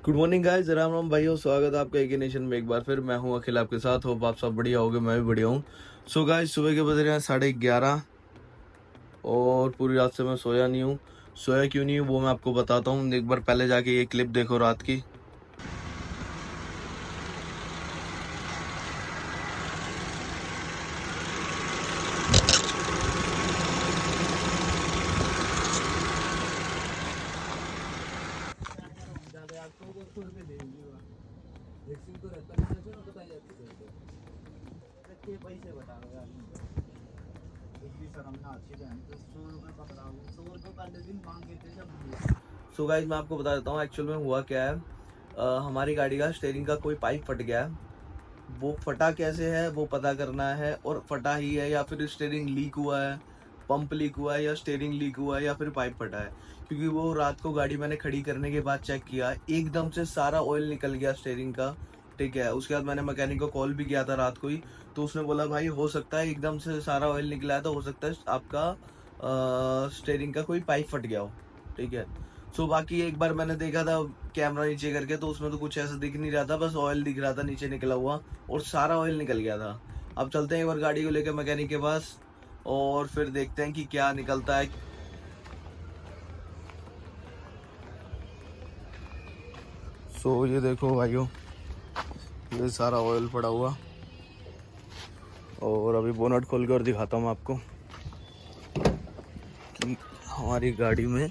Good morning guys, Ram Ram भाइयों। स्वागत है आपका एक नेशन में एक बार फिर। मैं हूं अखिल आपके साथ। होप आप सब बढ़िया होगे, मैं भी बढ़िया हूं। सो गाइस, सुबह के बज रहे हैं 11:30 और पूरी रात से मैं सोया नहीं हूं। सोया क्यों नहीं हूं वो मैं आपको बताता हूं। एक बार पहले जाके ये क्लिप देखो रात की। सो गाइस, मैं आपको बता देता हूँ एक्चुअल में हुआ क्या है। हमारी गाड़ी का स्टीयरिंग का कोई पाइप फट गया है। वो फटा कैसे है वो पता करना है, और फटा ही है या फिर स्टीयरिंग लीक हुआ है, पंप लीक हुआ है, या स्टीयरिंग लीक हुआ है, या फिर पाइप फटा है। क्योंकि वो रात को गाड़ी मैंने खड़ी करने के बाद चेक किया, एकदम से सारा ऑयल निकल गया स्टीयरिंग का। ठीक है, उसके बाद मैंने मैकेनिक को कॉल भी किया था रात को ही। तो उसने बोला भाई हो सकता है एकदम से सारा ऑयल निकला है, तो हो सकता है आपका स्टीयरिंग का कोई पाइप फट गया हो। ठीक है। सो बाकी एक बार मैंने देखा था कैमरा नीचे करके, तो उसमें तो कुछ ऐसा दिख नहीं रहा था, बस ऑयल दिख रहा था नीचे निकला हुआ, और सारा ऑयल निकल गया था। अब चलते हैं एक बार गाड़ी को लेकर मैकेनिक के पास, और फिर देखते हैं कि क्या निकलता है। सो ये देखो भाइयों, ये सारा ऑयल पड़ा हुआ, और अभी बोनट खोल कर दिखाता हूँ आपको कि हमारी गाड़ी में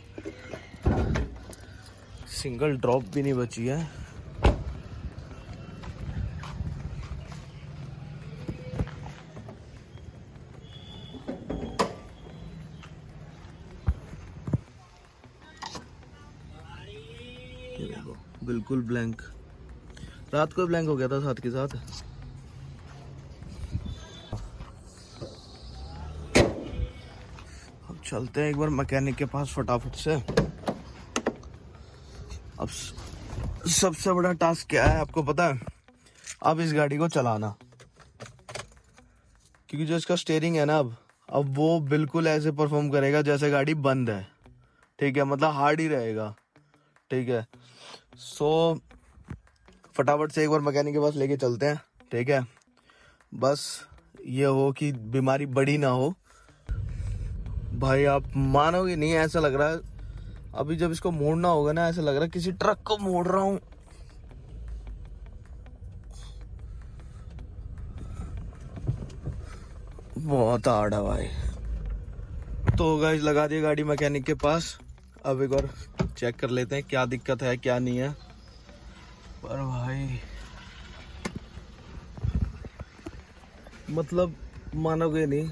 सिंगल ड्रॉप भी नहीं बची है। ये देखो, बिल्कुल ब्लैंक। रात को ब्लैंक हो गया था साथ के साथ। अब चलते हैं एक बार मैकेनिक के पास फटाफट से। अब सबसे बड़ा टास्क क्या है आपको पता है? अब इस गाड़ी को चलाना, क्योंकि जो इसका स्टीयरिंग है ना, अब वो बिल्कुल ऐसे परफॉर्म करेगा जैसे गाड़ी बंद है। ठीक है, मतलब हार्ड ही रहेगा। ठीक है। सो फटाफट से एक बार मैकेनिक के पास लेके चलते हैं। ठीक है, बस ये हो कि बीमारी बड़ी ना हो। भाई आप मानोगे नहीं, ऐसा लग रहा है अभी जब इसको मोड़ना होगा ना, ऐसा लग रहा है किसी ट्रक को मोड़ रहा हूँ। बहुत हार्ड है भाई। तो गाइस लगा दिया गाड़ी मैकेनिक के पास। अब एक बार चेक कर लेते हैं क्या दिक्कत है क्या नहीं है। पर भाई मतलब मानोगे नहीं,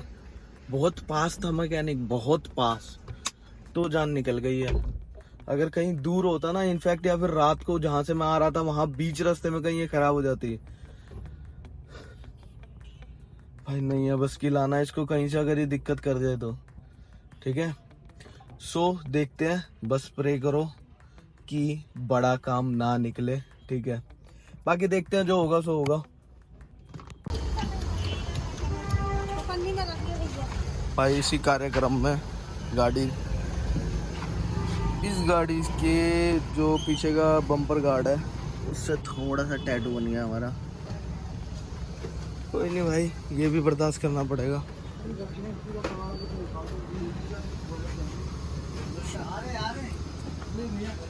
बहुत पास था मैकेनिक, बहुत पास, तो जान निकल गई है। अगर कहीं दूर होता ना इनफैक्ट, या फिर रात को जहां से मैं आ रहा था वहां बीच रास्ते में कहीं ये खराब हो जाती। भाई नहीं है बस की लाना इसको कहीं से, अगर ये दिक्कत कर जाए तो। ठीक है। सो देखते हैं, बस प्रे करो कि बड़ा काम ना निकले। ठीक है, बाकी देखते हैं जो होगा सो होगा। भाई इसी कार्यक्रम में गाड़ी, इस गाड़ी के जो पीछे का बम्पर गार्ड है उससे थोड़ा सा टैटू बन गया हमारा। कोई नहीं भाई, ये भी बर्दाश्त करना पड़ेगा।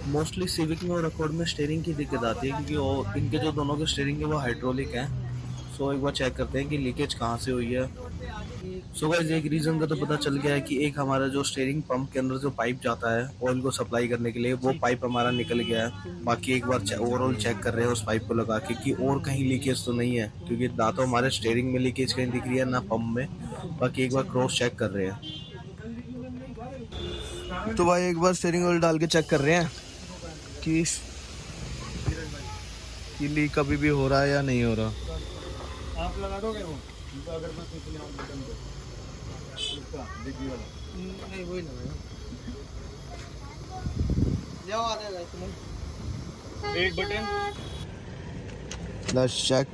मोस्टली सिविक में और अकॉर्ड में स्टीयरिंग की दिक्कत आती है, क्योंकि वो इनके जो दोनों के स्टीयरिंग है वो हाइड्रोलिक हैं। सो एक बार चेक करते हैं कि लीकेज कहाँ से हुई है। सो गाइस, एक रीजन का तो पता चल गया है कि एक हमारा जो स्टीयरिंग पंप के अंदर जो पाइप जाता है ऑयल को सप्लाई करने के लिए, वो पाइप हमारा निकल गया है। बाकी एक बार ओवरऑल चेक कर रहे हैं उस पाइप को लगा के कि और कहीं लीकेज तो नहीं है, क्योंकि ना तो हमारे स्टीयरिंग में लीकेज कहीं दिख रही है ना पंप में। बाकी एक बार क्रॉस चेक कर रहे हैं। तो भाई एक बार स्टीयरिंग ऑयल डाल के चेक कर रहे हैं कि लीक अभी भी हो रहा है या नहीं हो रहा। आप लगा दोगे वो अगर मैं पिछले बटन पे इसका डिग्गी वाला नहीं वही लगाएगा। जाओ आ जाएगा इसमें एक बटन। Let's check.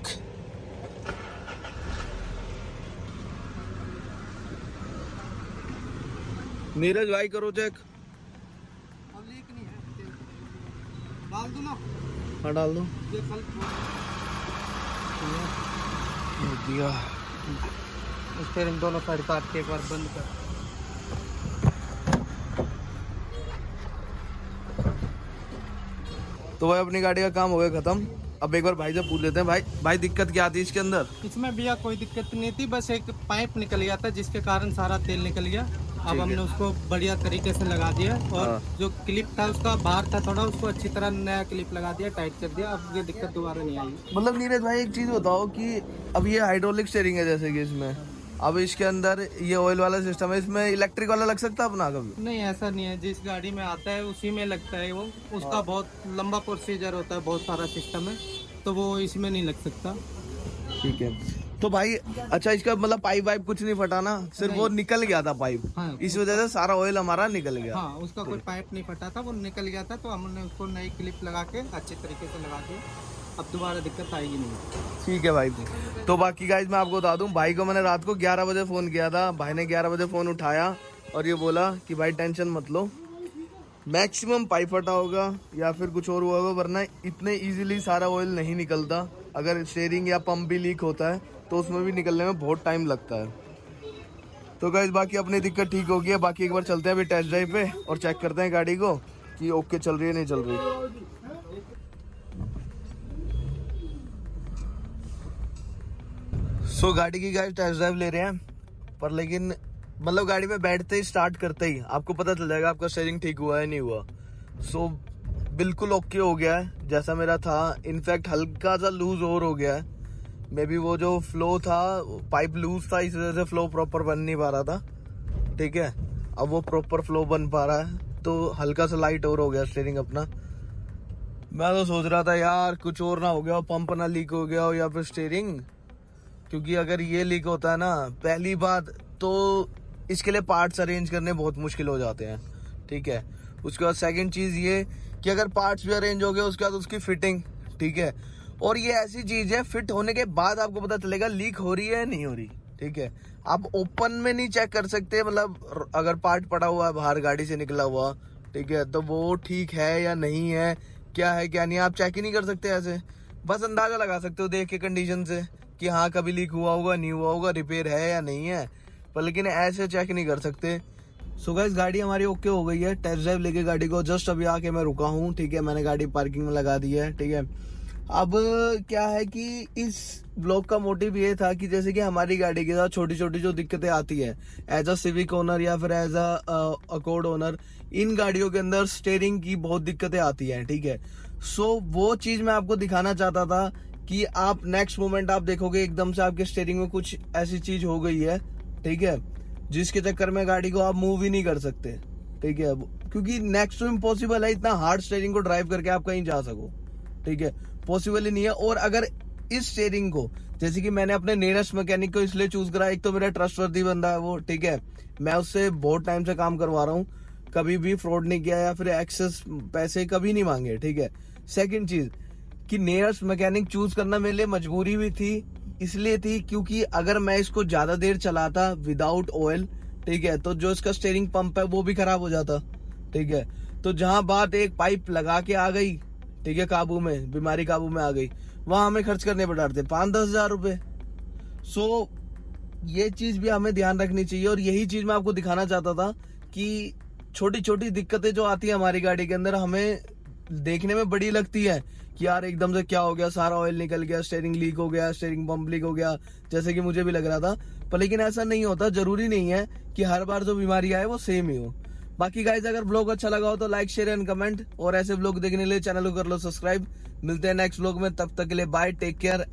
नीरज भाई करो चेक। अब लीक नहीं है, डाल दो ना। हाँ डाल दो। ये कल दिया। स्टीयरिंग दोनों साइड काट के एक बार बंद कर। तो भाई अपनी गाड़ी का काम हो गया खत्म। अब एक बार भाई से पूछ लेते हैं, भाई दिक्कत क्या थी इसके अंदर? इसमें भैया कोई दिक्कत नहीं थी, बस एक पाइप निकल गया था जिसके कारण सारा तेल निकल गया। अब हमने उसको बढ़िया तरीके से लगा दिया और हाँ। जो क्लिप था उसका बाहर था थोड़ा, उसको अच्छी तरह नया क्लिप लगा दिया, टाइट कर दिया। अब ये दिक्कत दोबारा नहीं आई। मतलब नीरज भाई एक चीज बताओ कि अब ये हाइड्रोलिक स्टीयरिंग है जैसे कि इसमें, अब इसके अंदर ये ऑयल वाला सिस्टम है, इसमें इलेक्ट्रिक वाला लग सकता है अपना कभी? नहीं ऐसा नहीं है, जिस गाड़ी में आता है उसी में लगता है वो। उसका बहुत लंबा प्रोसीजर होता है, बहुत सारा सिस्टम है, तो वो इसमें नहीं लग सकता। ठीक है। तो भाई अच्छा इसका मतलब पाइप वाइप कुछ नहीं फटा ना, सिर्फ वो निकल गया था पाइप, हाँ, इस वजह से सारा ऑयल हमारा निकल गया। हाँ उसका कोई पाइप नहीं फटा था, वो निकल गया था, तो हमने उसको नई क्लिप लगा के अच्छे तरीके से लगा दिया। अब दोबारा दिक्कत आएगी नहीं। ठीक है भाई। तो बाकी गाइस मैं आपको बता दूं, भाई को मैंने रात को 11 बजे फ़ोन किया था, भाई ने 11 बजे फ़ोन उठाया और ये बोला कि भाई टेंशन मत लो, मैक्सिमम पाइप फटा होगा या फिर कुछ और हुआ होगा, वरना इतने इजीली सारा ऑयल नहीं निकलता। अगर स्टीयरिंग या पंप भी लीक होता है तो उसमें भी निकलने में बहुत टाइम लगता है। तो गाइस बाकी अपनी दिक्कत ठीक हो गई है, बाकी एक बार चलते हैं अभी टेस्ट ड्राइव पे और चेक करते हैं गाड़ी को कि ओके चल रही है नहीं चल रही। सो गाड़ी की गाइस टेस्ट ड्राइव ले रहे हैं, पर लेकिन मतलब गाड़ी में बैठते ही स्टार्ट करते ही आपको पता चल जाएगा आपका स्टीयरिंग ठीक हुआ है नहीं हुआ। सो बिल्कुल ओके हो गया है जैसा मेरा था, इनफैक्ट हल्का सा लूज और हो गया है। मे बी वो जो फ्लो था, पाइप लूज था, इस वजह से फ्लो प्रॉपर बन नहीं पा रहा था। ठीक है, अब वो प्रॉपर फ्लो बन पा रहा है, तो हल्का सा लाइट और हो गया स्टीयरिंग अपना। मैं तो सोच रहा था यार कुछ और ना हो गया हो, पंप ना लीक हो गया हो या फिर स्टीयरिंग, क्योंकि अगर ये लीक होता है ना, पहली बात तो इसके लिए पार्ट्स अरेंज करने बहुत मुश्किल हो जाते हैं। ठीक है, उसके बाद सेकंड चीज़ ये कि अगर पार्ट्स भी अरेंज हो गए उसके बाद उसकी फिटिंग। ठीक है, और ये ऐसी चीज़ है फिट होने के बाद आपको पता चलेगा लीक हो रही है नहीं हो रही। ठीक है, आप ओपन में नहीं चेक कर सकते, मतलब अगर पार्ट पड़ा हुआ है बाहर गाड़ी से निकला हुआ, ठीक है, तो वो ठीक है या नहीं है, क्या है क्या नहीं, आप चेक ही नहीं कर सकते ऐसे। बस अंदाजा लगा सकते हो देख के कंडीशन से कि हाँ कभी लीक हुआ होगा नहीं हुआ होगा, रिपेयर है या नहीं है, पर लेकिन ऐसे चेक नहीं कर सकते। सो गाइस गाड़ी हमारी ओके हो गई है, टेस्ट ड्राइव लेके गाड़ी को जस्ट अभी आके मैं रुका हूँ। ठीक है, मैंने गाड़ी पार्किंग में लगा दी है। ठीक है, अब क्या है कि इस ब्लॉग का मोटिव ये था कि जैसे कि हमारी गाड़ी के साथ छोटी छोटी जो दिक्कतें आती है एज अ सिविक ओनर या फिर एज अकॉर्ड ओनर, इन गाड़ियों के अंदर स्टीयरिंग की बहुत दिक्कतें आती हैं। ठीक है, सो वो चीज मैं आपको दिखाना चाहता था कि आप नेक्स्ट मोमेंट आप देखोगे एकदम से आपके स्टीयरिंग में कुछ ऐसी चीज हो गई है, ठीक है, जिसके चक्कर में गाड़ी को आप मूव ही नहीं कर सकते। ठीक है, क्योंकि नेक्स्ट टू इम्पॉसिबल है इतना हार्ड स्टीयरिंग को ड्राइव करके आप कहीं जा सको। ठीक है, पॉसिबल ही नहीं है। और अगर इस स्टीयरिंग को, जैसे कि मैंने अपने नियरेस्ट मैकेनिक को इसलिए चूज करा, एक तो मेरा ट्रस्टवर्दी बंदा है वो, ठीक है, मैं उससे बहुत टाइम से काम करवा रहा हूँ, कभी भी फ्रॉड नहीं किया या फिर एक्सेस पैसे कभी नहीं मांगे। ठीक है, सेकंड चीज कि नियरेस्ट मैकेनिक चूज करना मेरे लिए मजबूरी भी थी, इसलिए थी क्योंकि अगर मैं इसको ज्यादा देर चलाता विदाउट ऑयल, ठीक है, तो जो इसका स्टीयरिंग पंप है वो भी खराब हो जाता। ठीक है, तो जहां बात एक पाइप लगा के आ गई, ठीक है, काबू में, बीमारी काबू में आ गई, वहां हमें खर्च करने पड़ रहे थे 5-10 हजार रुपए। सो ये चीज भी हमें ध्यान रखनी चाहिए, और यही चीज मैं आपको दिखाना चाहता था कि छोटी छोटी दिक्कतें जो आती है हमारी गाड़ी के अंदर, हमें देखने में बड़ी लगती है कि यार एकदम से क्या हो गया, सारा ऑयल निकल गया, स्टीयरिंग लीक हो गया, स्टीयरिंग पंप लीक हो गया, जैसे कि मुझे भी लग रहा था, पर लेकिन ऐसा नहीं होता। जरूरी नहीं है कि हर बार जो बीमारी आए वो सेम ही हो। बाकी गाइस अगर ब्लॉग अच्छा लगा हो तो लाइक शेयर एंड कमेंट, और ऐसे ब्लॉग देखने के लिए चैनल को कर लो सब्सक्राइब। मिलते हैं नेक्स्ट ब्लॉग में, तब तक के लिए बाय, टेक केयर।